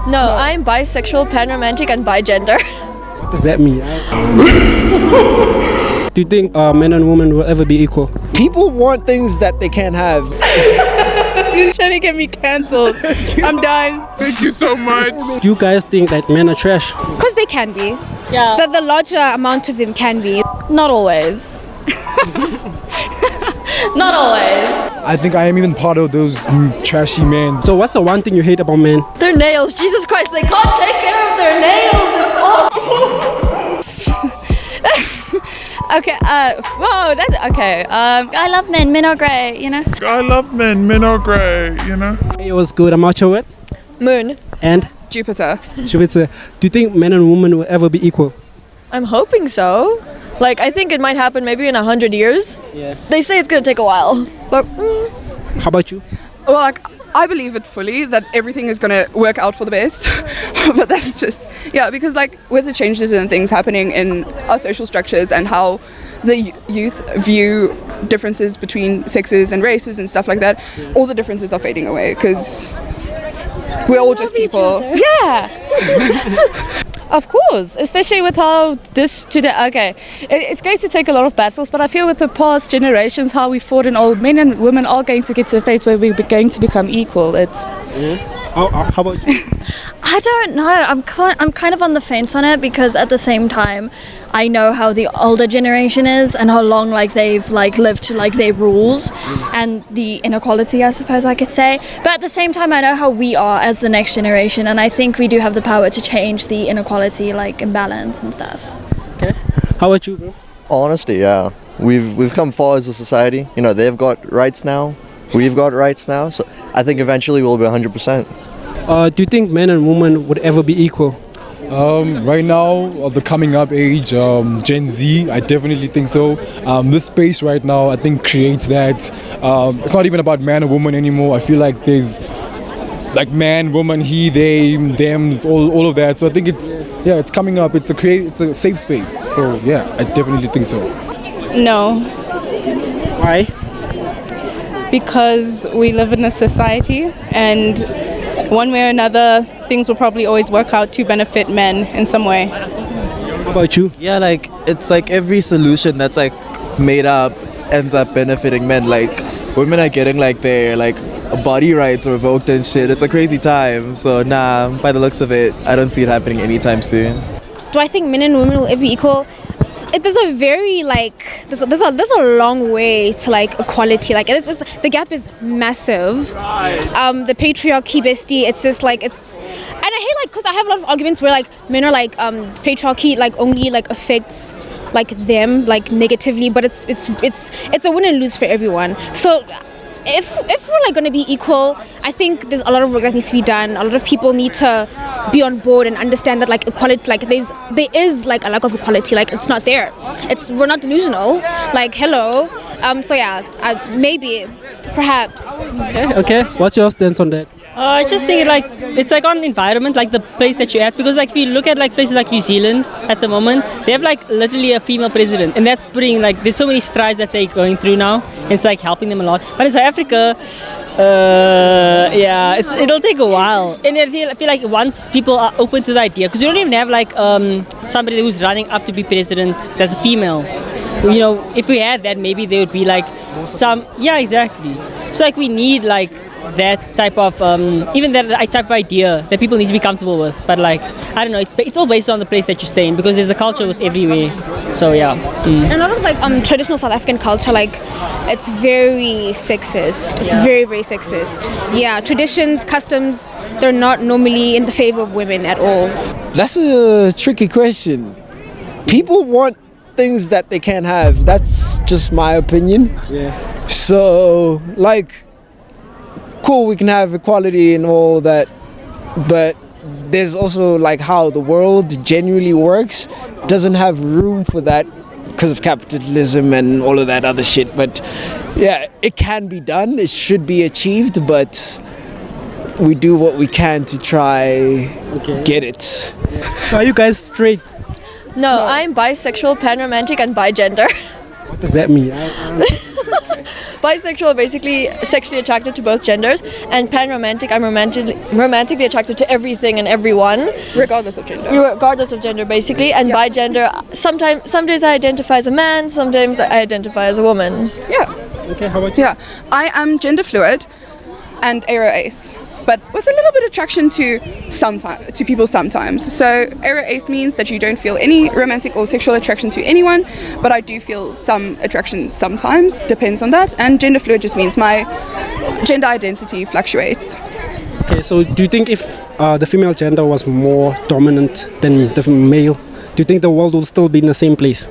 No, I'm bisexual, panromantic, and bigender. What does that mean? Do you think men and women will ever be equal? People want things that they can't have. You're trying to get me cancelled. I'm done. Thank you so much. Do you guys think that men are trash? Because they can be. Yeah. The larger amount of them can be. Not always. Not always. I think I am even part of those trashy men. So what's the one thing you hate about men? Their nails. Jesus Christ, they can't take care of their nails. It's awful. Okay, whoa, that's okay. I love men. Men are great, you know? I love men. Men are great, you know? Hey, it was good. I'm out your with. Moon. And Jupiter. Shubitsa, do you think men and women will ever be equal? I'm hoping so. Like, I think it might happen maybe in 100 years. Yeah. They say it's gonna take a while, but How about you? Well, like, I believe it fully that everything is going to work out for the best. But that's just, yeah, because like with the changes and things happening in our social structures and how the youth view differences between sexes and races and stuff like that, all the differences are fading away because we're all just people. yeah. Of course, especially with how this today. Okay, it's going to take a lot of battles, but I feel with the past generations, how we fought and all men and women are going to get to a phase where we're going to become equal. It's. How about you? I don't know. I'm kind of on the fence on it because at the same time, I know how the older generation is and how long like they've like lived to like their rules and the inequality, I suppose I could say. But at the same time, I know how we are as the next generation, and I think we do have the power to change the inequality, like imbalance and stuff. Okay. How about you, bro? Honesty, yeah. We've come far as a society. You know, they've got rights now. We've got rights now. So I think eventually we'll be 100%. Do you think men and women would ever be equal? Right now, the coming up age, Gen Z, I definitely think so. This space right now, I think creates that. It's not even about man or woman anymore. I feel like there's like man, woman, he, they, thems, all of that. So I think it's coming up. It's a safe space. So yeah, I definitely think so. No, Why? because we live in a society and one way or another, things will probably always work out to benefit men in some way. How about you? Yeah, like it's like every solution that's like made up ends up benefiting men. Like women are getting like their like body rights revoked and shit. It's a crazy time. So nah, by the looks of it, I don't see it happening anytime soon. Do I think men and women will ever be equal? There's a very like there's a long way to like equality. Like the gap is massive. The patriarchy, bestie. It's just like it's, and I hate like because I have a lot of arguments where like men are like patriarchy like only like affects like them like negatively, but it's a win and lose for everyone. So if we're like going to be equal, I think there's a lot of work that needs to be done. A lot of people need to be on board and understand that like equality, like there is like a lack of equality. Like it's not there. We're not delusional. Like hello. So yeah, maybe, perhaps. Okay. What's your stance on that? I just think it's like on environment, like the place that you're at, because like if you look at like places like New Zealand at the moment, they have like literally a female president, and that's putting like there's so many strides that they're going through now. It's like helping them a lot. But in South Africa, yeah, it'll take a while, and I feel like once people are open to the idea, because we don't even have like somebody who's running up to be president that's a female. You know, if we had that, maybe there would be like some, yeah, exactly. So like we need like that type of even that type of idea that people need to be comfortable with. But like I don't know, it's all based on the place that you stay in, because there's a culture with everywhere. So yeah. And a lot of like traditional South African culture, like it's very sexist. It's very, very sexist. Yeah, traditions, customs, they're not normally in the favor of women at all. That's a tricky question. People want things that they can't have. That's just my opinion. Yeah. So like, cool, we can have equality and all that, but there's also like how the world genuinely works doesn't have room for that because of capitalism and all of that other shit. But yeah, it can be done, it should be achieved, but we do what we can to try get it. So are you guys straight? no, I'm bisexual, panromantic, and bigender. What does that mean? bisexual are basically sexually attracted to both genders, and panromantic, I'm romantically attracted to everything and everyone, regardless of gender. Regardless of gender, basically. And bigender, some days I identify as a man, sometimes I identify as a woman. Yeah. Okay, how about you? Yeah, I am gender fluid and aero ace, but with a little bit of attraction to people sometimes. So aero ace means that you don't feel any romantic or sexual attraction to anyone, but I do feel some attraction sometimes, depends on that. And gender fluid just means my gender identity fluctuates. Okay, so do you think if the female gender was more dominant than the male, do you think the world will still be in the same place?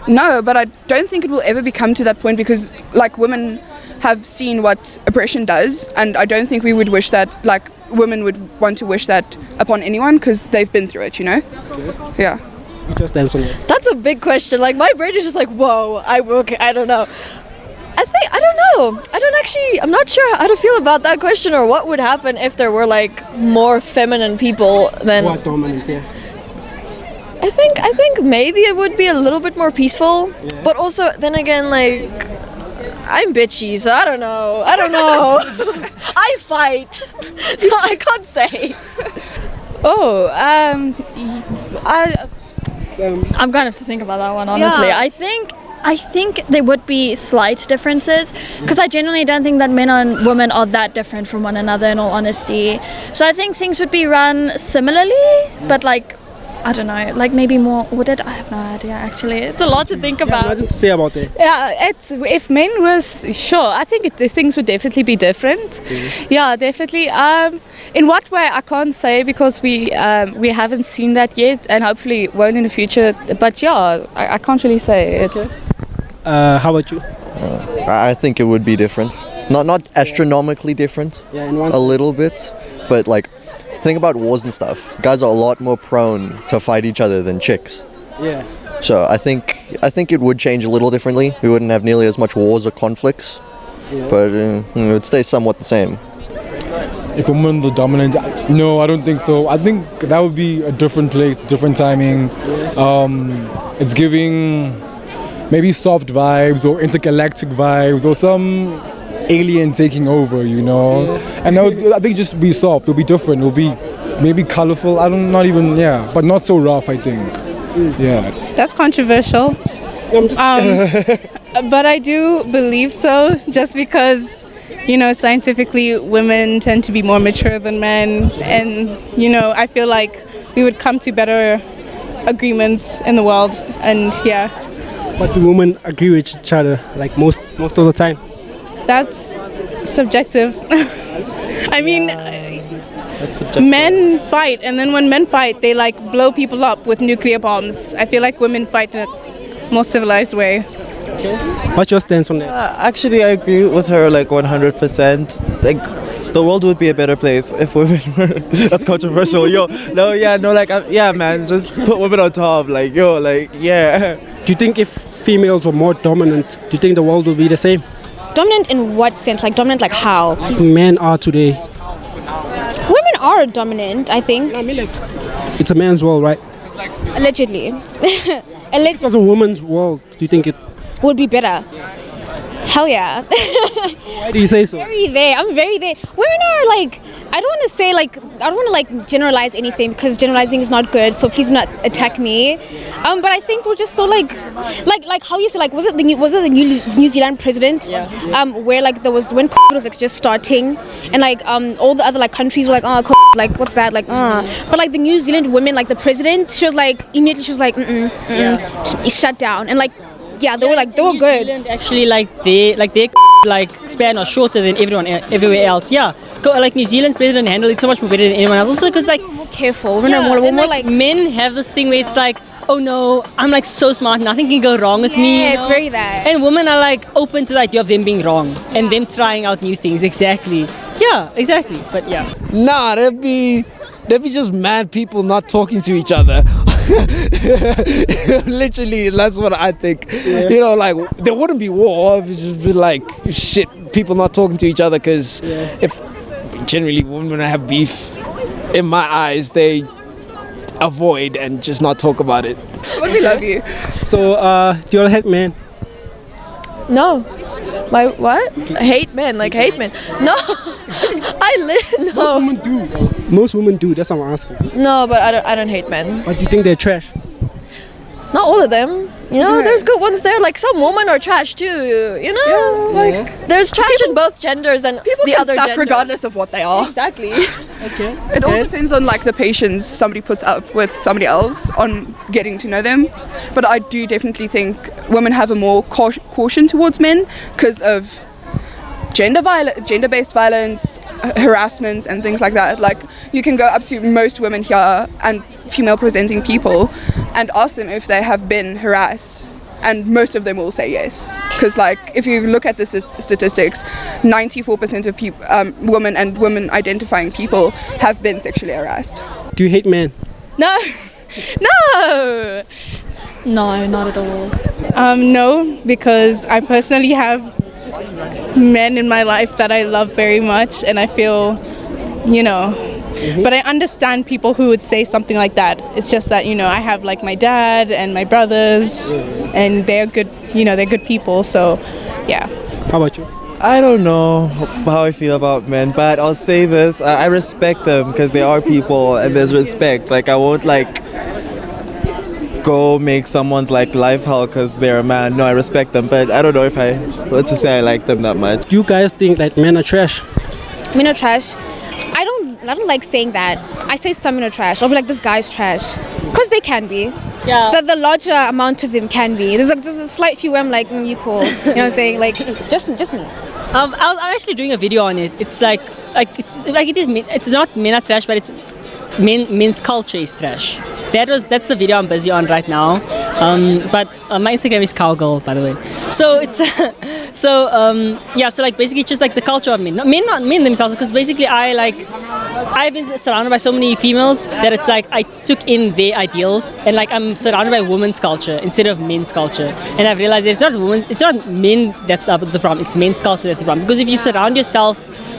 No, but I don't think it will ever become to that point, because like women have seen what oppression does, and I don't think we would wish that, like women would want to wish that upon anyone, because they've been through it, you know? Okay. Yeah. You just answer it. That's a big question. Like my brain is just like, whoa, I don't know. I don't know. I'm not sure how to feel about that question, or what would happen if there were like more feminine people than... More dominant, yeah. I think maybe it would be a little bit more peaceful, yeah. But also then again, like, I'm bitchy, so I don't know. I fight, so I can't say. I'm gonna have to think about that one, honestly. Yeah. I think there would be slight differences, because I genuinely don't think that men and women are that different from one another, in all honesty. So I think things would be run similarly, but like, I don't know, like maybe more, would it? I have no idea, actually. It's a lot to think about. Nothing to say about it. Yeah, if men was sure, I think the things would definitely be different. Yeah, definitely. In what way I can't say, because we haven't seen that yet, and hopefully won't in the future. But yeah, I can't really say it. Okay. How about you? I think it would be different. Not astronomically different. Yeah, in one a little bit, but like, think about wars and stuff. Guys are a lot more prone to fight each other than chicks. Yeah. So I think it would change a little differently. We wouldn't have nearly as much wars or conflicts, but it would stay somewhat the same. If women are dominant, no, I don't think so. I think that would be a different place, different timing. It's giving maybe soft vibes or intergalactic vibes or some alien taking over, you know. Yeah. And I think just be soft. It'll be different. It'll be maybe colorful. But not so rough, I think. Yeah. That's controversial. But I do believe so, just because, you know, scientifically women tend to be more mature than men, and, you know, I feel like we would come to better agreements in the world, and yeah. But do women agree with each other, like most of the time? That's subjective. I mean, men fight, and then when men fight, they like blow people up with nuclear bombs. I feel like women fight in a more civilized way. Okay. What's your stance on that? Actually, I agree with her like 100%. Like, the world would be a better place if women were. That's controversial, man. Just put women on top, yeah. Do you think if females were more dominant, do you think the world would be the same? Dominant in what sense? Like dominant, like how? Men are today. Women are dominant, I think. I mean, like, it's a man's world, right? Allegedly. If it was a woman's world, do you think it would be better? Hell yeah. Why do you say so? I'm very there. Women are like, I don't want to generalize anything, because generalizing is not good, so please do not attack me. But I think we're just so like how you say, like, was it the New Zealand president? Yeah. Where like there was when COVID was like just starting, and like all the other like countries were like, oh, COVID, like what's that, like but like the New Zealand women, like the president, she was like shut down, and like they were good. New Zealand actually their span was shorter than everywhere else. Yeah. Like New Zealand's president handled it so much more better than anyone else. Also because like more careful. Women are more like men have this thing where it's like, oh no, I'm like so smart, nothing can go wrong with me. Yeah, it's very that. And women are like open to the idea of them being wrong and them trying out new things. Exactly. Yeah, exactly. But yeah. Nah, there'd be just mad people not talking to each other. Literally, that's what I think. Yeah. You know, like, there wouldn't be war. It would just be like, shit, people not talking to each other, because if generally women have beef, in my eyes, they avoid and just not talk about it. But we love you. So, do you all hate men? No. My what? Hate men, like hate men. No, no. Most women do. That's what I'm asking. No, but I don't hate men. But do you think they're trash? Not all of them. You know, there's good ones there. Like some women are trash too. You know, there's trash in both genders and People the can other suck genders. regardless of what they are. Exactly. Okay. It all depends on like the patience somebody puts up with somebody else on getting to know them. But I do definitely think women have a more caution towards men because of gender-based violence, harassment, and things like that. Like you can go up to most women here and female-presenting people and ask them if they have been harassed, and most of them will say yes. Because like if you look at the statistics, 94% of women and women-identifying people have been sexually harassed. Do you hate men? No. No, not at all. No, because I personally have men in my life that I love very much, and I feel, but I understand people who would say something like that. It's just that, I have like my dad and my brothers, and they're good, they're good people, so yeah. How about you? I don't know how I feel about men, but I'll say this: I respect them because they are people, and there's respect. Like I won't go make someone's life hell because they're a man. No, I respect them, but I don't know if I were to say I like them that much. Do you guys think that men are trash? Men are trash. I don't like saying that. I say some men are trash. I'll be like, this guy's trash, because they can be. Yeah. The larger amount of them can be. There's a slight few where I'm like, you cool. You know what I'm saying? Like, just me. I'm actually doing a video on it. It's it's not men are trash, but it's men's culture is trash. That's the video I'm busy on right now. But my Instagram is cowgirl, by the way. So it's so basically it's just like the culture of men. Not men themselves, because basically I've been surrounded by so many females that it's like I took in their ideals, and like I'm surrounded by women's culture instead of men's culture. And I've realized it's not men that are the problem, it's men's culture that's the problem. Because if you surround yourself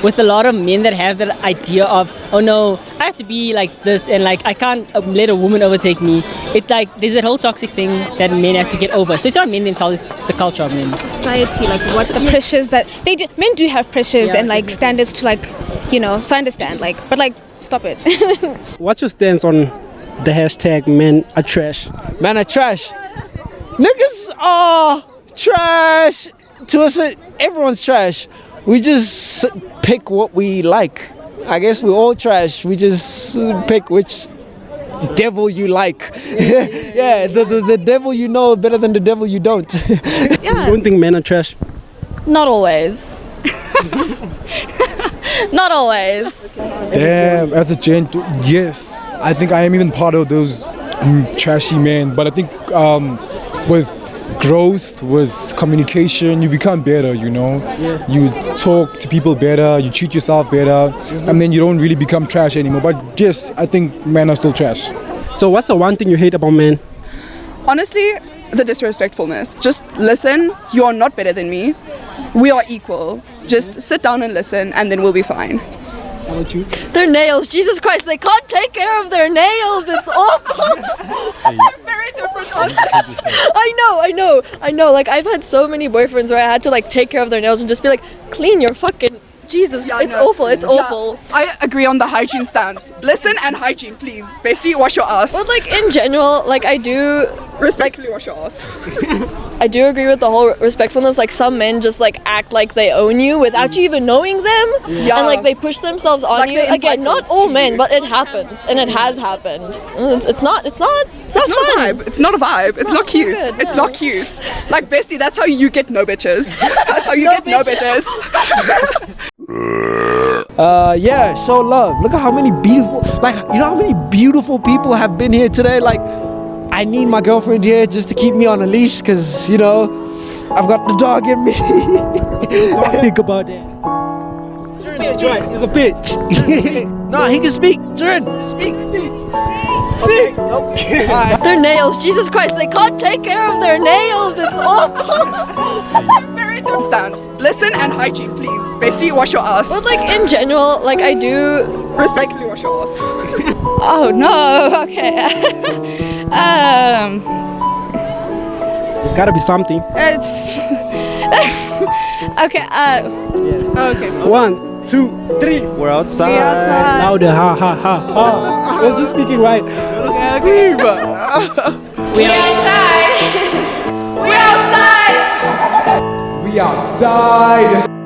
with a lot of men that have that idea of, oh no, I have to be like this, and like I can't let a woman overtake me. It's like there's that whole toxic thing that men have to get over. So it's not men themselves, it's the culture of men. Society, like what the pressures that they do. Men do have pressures and like standards to so I understand, but stop it. What's your stance on the hashtag men are trash? Men are trash. Niggas are trash. To us, everyone's trash. We just pick what we like. I guess we're all trash. We just pick which devil you like. Yeah, the devil you know better than the devil you don't. So you don't think men are trash? Not always. Not always. Damn, as a gent, yes. I think I am even part of those trashy men. But I think with growth, with communication, you become better, You talk to people better, you treat yourself better, and then you don't really become trash anymore. But yes, I think men are still trash. So what's the one thing you hate about men? Honestly, the disrespectfulness. Just listen, you are not better than me. We are equal. Just sit down and listen, and then we'll be fine. How about you? Their nails, Jesus Christ, they can't take care of their nails. It's awful. Very different concept. I know. Like I've had so many boyfriends where I had to take care of their nails and just be like, clean your fucking Jesus. It's awful. It's awful. I agree on the hygiene stance. Listen and hygiene, please. Bestie, wash your ass. But in general, I do respectfully wash your ass. I do agree with the whole respectfulness. Some men just act like they own you without you even knowing them, and they push themselves on you. Again, not all men, but it happens, and it has happened. It's not fun. It's not a vibe. It's not cute. Good, it's not cute. Bestie, that's how you get no bitches. That's how you get no bitches. Show love. Look at how many beautiful, how many beautiful people have been here today. I need my girlfriend here just to keep me on a leash, because I've got the dog in me. Don't think about that. Jordan, he's a bitch. No, he can speak. Jordan, speak. Speak. Okay. Their nails, Jesus Christ, they can't take care of their nails. It's awful. Very different stance. Listen and hygiene, please. Bestie, wash your ass. But in general, I do respectfully wash your ass. Oh no. Okay. There's gotta be something. Okay. Okay. 1, 2, 3. We're outside. We outside. Louder, ha ha ha ha. I was just speaking right. Scream. We outside. We outside.